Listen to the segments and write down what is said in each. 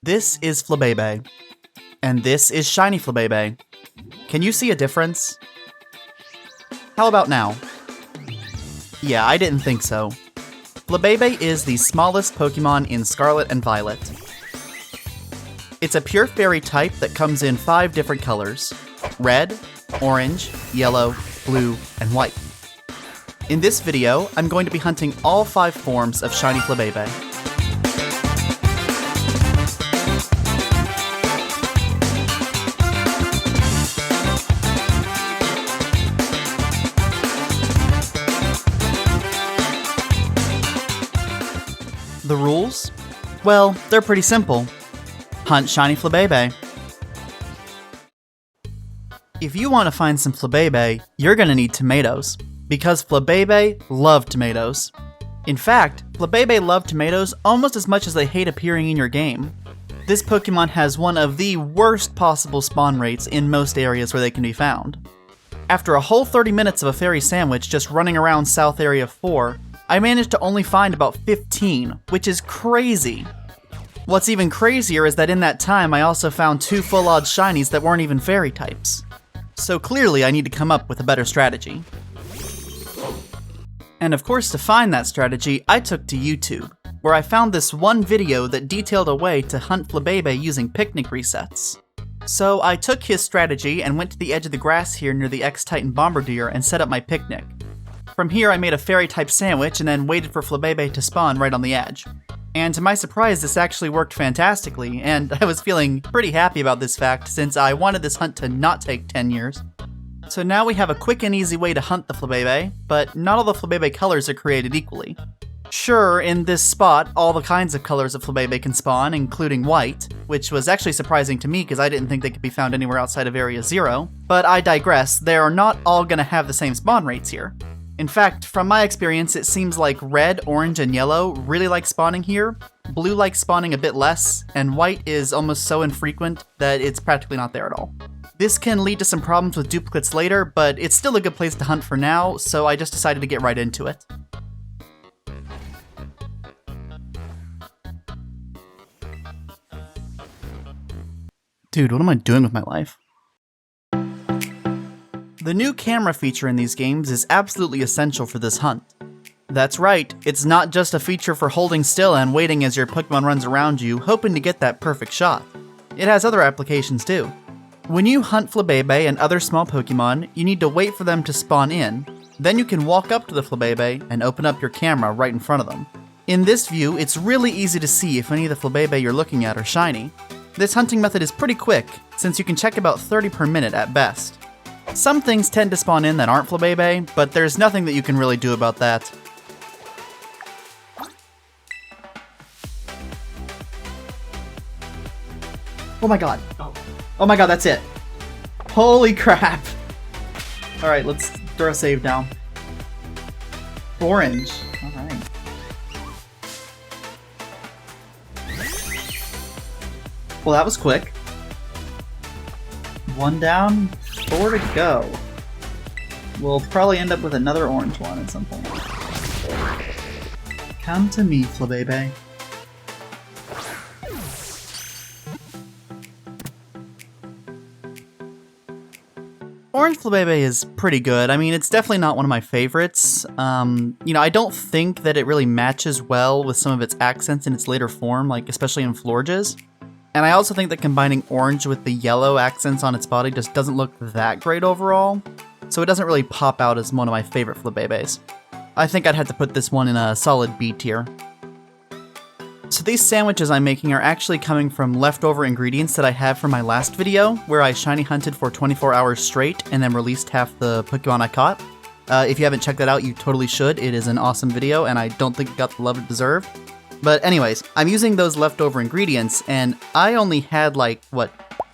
This is Flabebe, and this is shiny Flabebe. Can you see a difference? How about now? Yeah, I didn't think so. Flabebe is the smallest Pokemon in Scarlet and Violet. It's a pure fairy type that comes in 5 different colors: red, orange, yellow, blue, and white. In this video, I'm going to be hunting all 5 forms of shiny Flabebe. The rules? Well, they're pretty simple. Hunt shiny Flabebe. If you want to find some Flabebe, you're gonna need tomatoes, because Flabebe love tomatoes. In fact, Flabebe love tomatoes almost as much as they hate appearing in your game. This Pokemon has one of the worst possible spawn rates in most areas where they can be found. After a whole 30 minutes of a fairy sandwich just running around South Area 4, I managed to only find about 15, which is crazy. What's even crazier is that in that time I also found 2 full odds shinies that weren't even fairy types. So clearly I need to come up with a better strategy. And of course, to find that strategy, I took to YouTube, where I found this one video that detailed a way to hunt Flabebe using picnic resets. So I took his strategy and went to the edge of the grass here near the X-Titan Bombardier and set up my picnic. From here, I made a fairy-type sandwich and then waited for Flabebe to spawn right on the edge. And to my surprise, this actually worked fantastically, and I was feeling pretty happy about this fact since I wanted this hunt to not take 10 years. So now we have a quick and easy way to hunt the Flabebe, but not all the Flabebe colors are created equally. Sure, in this spot, all the kinds of colors of Flabebe can spawn, including white, which was actually surprising to me because I didn't think they could be found anywhere outside of Area 0, but I digress, they are not all gonna have the same spawn rates here. In fact, from my experience, it seems like red, orange, and yellow really like spawning here, blue likes spawning a bit less, and white is almost so infrequent that it's practically not there at all. This can lead to some problems with duplicates later, but it's still a good place to hunt for now, so I just decided to get right into it. Dude, what am I doing with my life? The new camera feature in these games is absolutely essential for this hunt. That's right, it's not just a feature for holding still and waiting as your Pokemon runs around you, hoping to get that perfect shot. It has other applications too. When you hunt Flabebe and other small Pokemon, you need to wait for them to spawn in, then you can walk up to the Flabebe and open up your camera right in front of them. In this view, it's really easy to see if any of the Flabebe you're looking at are shiny. This hunting method is pretty quick, since you can check about 30 per minute at best. Some things tend to spawn in that aren't Flabebe, but there's nothing that you can really do about that. Oh my god. Oh my god, that's it. Holy crap. Alright, let's throw a save down. Orange. Alright. Well, that was quick. 1 down, 4 to go. We'll probably end up with another orange one at some point. Come to me, Flabebe. Orange Flabebe is pretty good. I mean, it's definitely not one of my favorites. I don't think that it really matches well with some of its accents in its later form, like especially in Florges. And I also think that combining orange with the yellow accents on its body just doesn't look that great overall, so it doesn't really pop out as one of my favorite Flabebes. I think I'd have to put this one in a solid B tier. So these sandwiches I'm making are actually coming from leftover ingredients that I have from my last video, where I shiny hunted for 24 hours straight and then released half the Pokemon I caught. If you haven't checked that out, you totally should. It is an awesome video, and I don't think it got the love it deserved. But anyways, I'm using those leftover ingredients, and I only had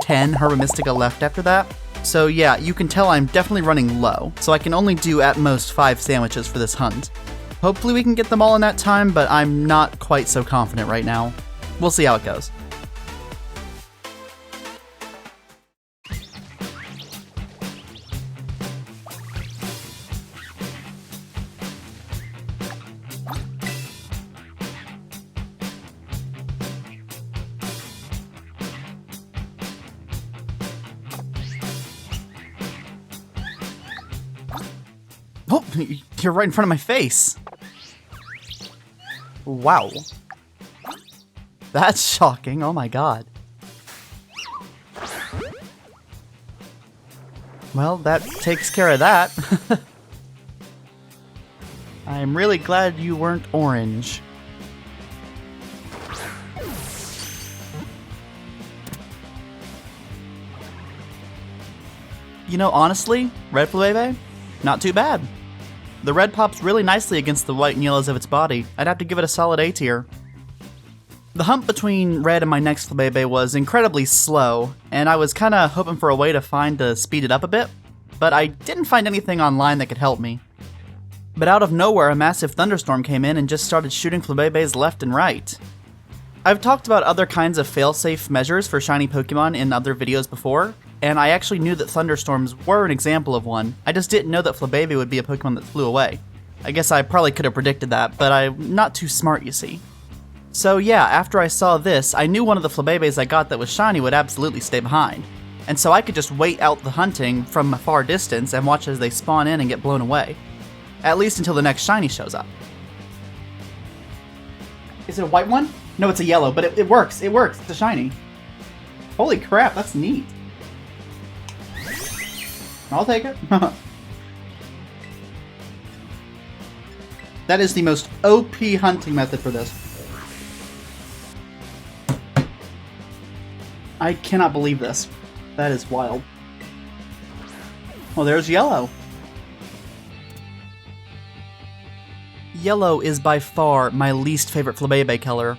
10 Herba Mystica left after that. So yeah, you can tell I'm definitely running low, so I can only do at most 5 sandwiches for this hunt. Hopefully we can get them all in that time, but I'm not quite so confident right now. We'll see how it goes. You're right in front of my face. Wow. That's shocking, oh my god. Well, that takes care of that. I'm really glad you weren't orange. You know, honestly, red Flabebe, not too bad. The red pops really nicely against the white and yellows of its body. I'd have to give it a solid A tier. The hump between red and my next Flabebe was incredibly slow, and I was kinda hoping for a way to find to speed it up a bit, but I didn't find anything online that could help me. But out of nowhere, a massive thunderstorm came in and just started shooting Flabebes left and right. I've talked about other kinds of failsafe measures for shiny Pokemon in other videos before, and I actually knew that thunderstorms were an example of one. I just didn't know that Flabebe would be a Pokemon that flew away. I guess I probably could have predicted that, but I'm not too smart, you see. So yeah, after I saw this, I knew one of the Flabebes I got that was shiny would absolutely stay behind. And so I could just wait out the hunting from a far distance and watch as they spawn in and get blown away. At least until the next shiny shows up. Is it a white one? No, it's a yellow, but it works. It works. It's a shiny. Holy crap, that's neat. I'll take it. That is the most OP hunting method for this. I cannot believe this. That is wild. Oh, there's yellow. Yellow is by far my least favorite Flabebe color.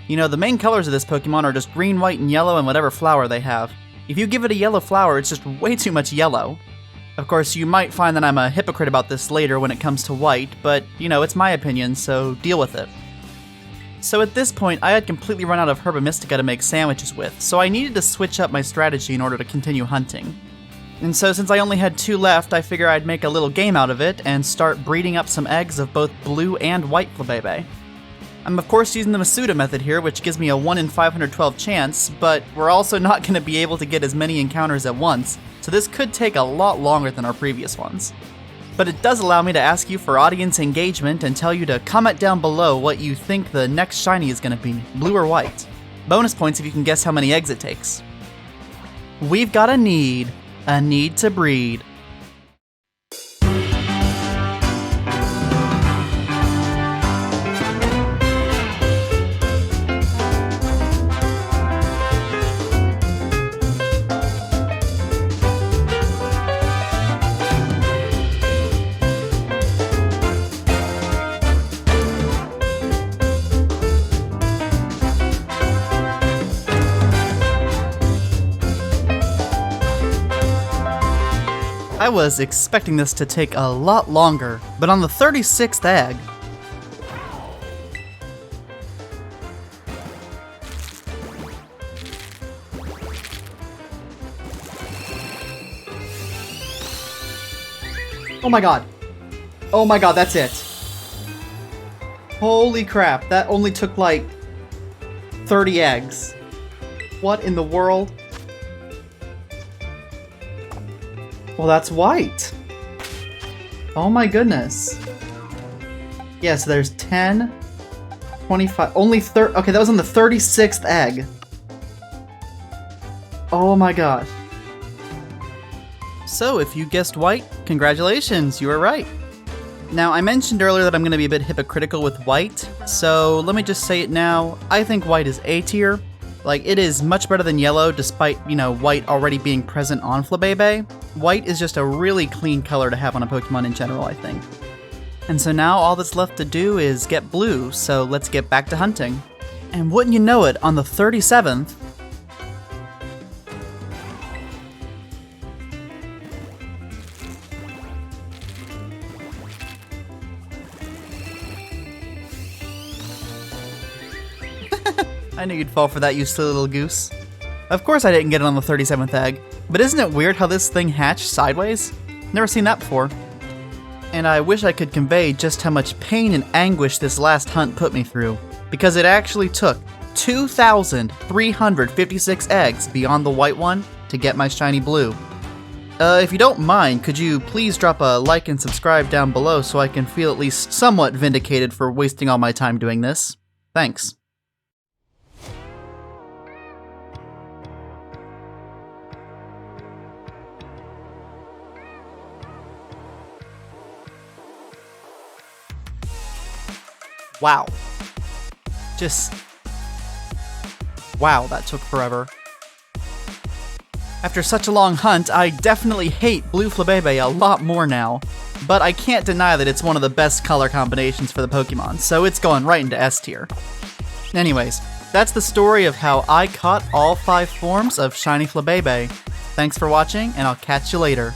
You know, the main colors of this Pokemon are just green, white, and yellow and whatever flower they have. If you give it a yellow flower, it's just way too much yellow. Of course, you might find that I'm a hypocrite about this later when it comes to white, but, you know, it's my opinion, so deal with it. So at this point, I had completely run out of Herba Mystica to make sandwiches with, so I needed to switch up my strategy in order to continue hunting. And so since I only had 2 left, I figured I'd make a little game out of it and start breeding up some eggs of both blue and white Flabebe. I'm of course using the Masuda method here, which gives me a 1 in 512 chance, but we're also not going to be able to get as many encounters at once, so this could take a lot longer than our previous ones. But it does allow me to ask you for audience engagement and tell you to comment down below what you think the next shiny is going to be, blue or white. Bonus points if you can guess how many eggs it takes. We've got a need to breed. I was expecting this to take a lot longer, but on the 36th egg... Oh my god. Oh my god, that's it. Holy crap, that only took like 30 eggs. What in the world? Well, that's white. Oh my goodness. Yeah, so there's 10, 25, only 30. Okay, that was on the 36th egg. Oh my gosh. So, if you guessed white, congratulations, you were right. Now, I mentioned earlier that I'm going to be a bit hypocritical with white, so let me just say it now. I think white is A tier. Like, it is much better than yellow, despite, you know, white already being present on Flabebe. White is just a really clean color to have on a Pokemon in general, I think. And so now all that's left to do is get blue, so let's get back to hunting. And wouldn't you know it, on the 37th... I knew you'd fall for that, you silly little goose. Of course I didn't get it on the 37th egg, but isn't it weird how this thing hatched sideways? Never seen that before. And I wish I could convey just how much pain and anguish this last hunt put me through, because it actually took 2,356 eggs beyond the white one to get my shiny blue. If you don't mind, could you please drop a like and subscribe down below so I can feel at least somewhat vindicated for wasting all my time doing this? Thanks. Wow. Wow, that took forever. After such a long hunt, I definitely hate Blue Flabebe a lot more now, but I can't deny that it's one of the best color combinations for the Pokemon, so it's going right into S tier. Anyways, that's the story of how I caught all 5 forms of Shiny Flabebe. Thanks for watching, and I'll catch you later.